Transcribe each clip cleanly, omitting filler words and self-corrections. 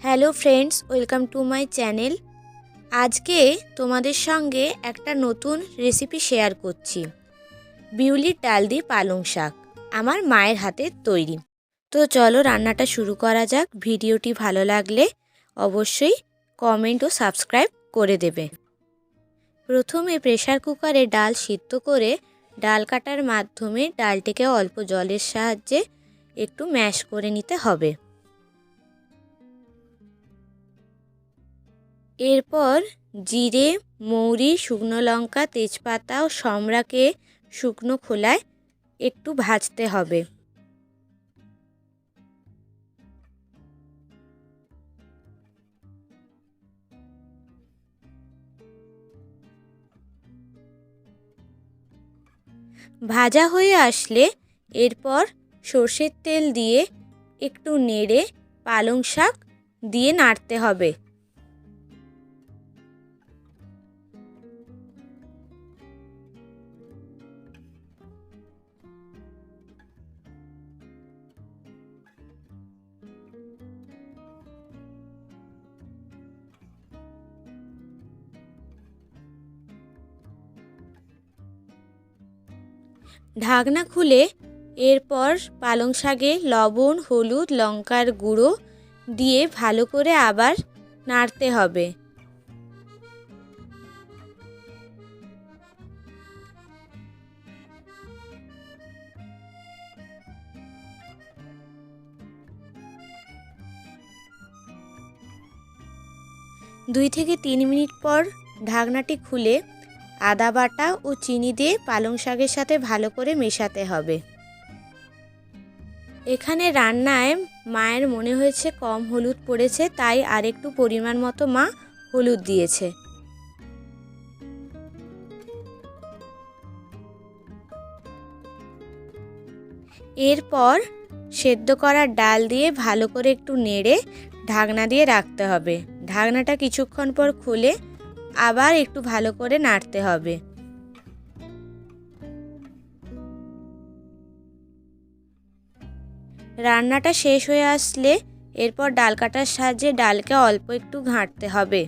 Hello friends, welcome to my channel. আজকে তোমাদের সঙ্গে একটা নতুন রেসিপি শেয়ার করছি। বিউলির ডাল দিয়ে পালং শাক, আমার মায়ের হাতের তৈরি। তো চলো রান্নাটা শুরু করা যাক। ভিডিওটি ভালো লাগলে অবশ্যই কমেন্ট ও সাবস্ক্রাইব করে দেবে। প্রথমে প্রেসার কুকারে ডাল সিদ্ধ করে ডাল কাটার মাধ্যমে ডালটিকে অল্প জলের সাহায্যে একটু ম্যাশ করে নিতে হবে। এরপর জিরে, মৌরি, শুকনো লঙ্কা, তেজপাতা ও সম্রাকে শুকনো খোলায় একটু ভাজতে হবে। ভাজা হয়ে আসলে এরপর সর্ষের তেল দিয়ে একটু নেড়ে পালং শাক দিয়ে নাড়তে হবে। ঢাকনা খুলে এরপর পালং শাকে লবণ, হলুদ, লঙ্কার গুঁড়ো দিয়ে ভালো করে আবার নাড়তে হবে। দুই থেকে 3 মিনিট পর ঢাকনাটি খুলে আদা বাটা ও চিনি দিয়ে পালং শাকের সাথে ভালো করে মেশাতে হবে। এখানে রান্নায় মায়ের মনে হয়েছে কম হলুদ পড়েছে, তাই আরেকটু পরিমাণ মতো মা হলুদ দিয়েছে। এরপর সেদ্ধ করা ডাল দিয়ে ভালো করে একটু নেড়ে ঢাকনা দিয়ে রাখতে হবে। ঢাকনাটা কিছুক্ষণ পর খুলে আবার একটু ভালো করে নাড়তে হবে। রান্নাটা শেষ হয়ে আসলে এরপর ডাল কাটার সাহায্যে ডালকে অল্প একটু ঘাঁটতে হবে।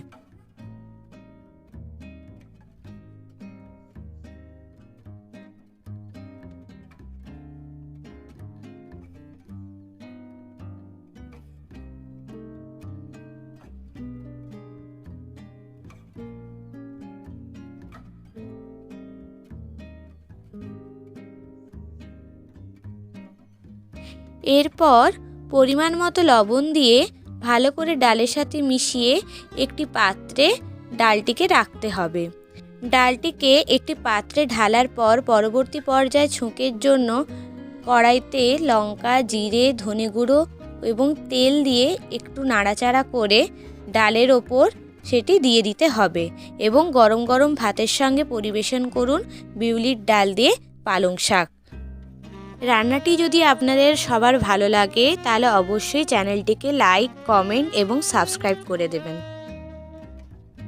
এরপর পরিমাণ মতো লবণ দিয়ে ভালো করে ডালের সাথে মিশিয়ে একটি পাত্রে ডালটিকে রাখতে হবে। ডালটিকে একটি পাত্রে ঢালার পর পরবর্তী পর্যায়ে ছোঁকের জন্য কড়াইতে লঙ্কা, জিরে, ধনে গুঁড়ো এবং তেল দিয়ে একটু নাড়াচাড়া করে ডালের ওপর সেটি দিয়ে দিতে হবে এবং গরম গরম ভাতের সঙ্গে পরিবেশন করুন বিউলির ডাল দিয়ে পালং শাক। রান্নাটি যদি আপনাদের সবার ভালো লাগে তাহলে অবশ্যই চ্যানেলটিকে লাইক, কমেন্ট এবং সাবস্ক্রাইব করে দেবেন।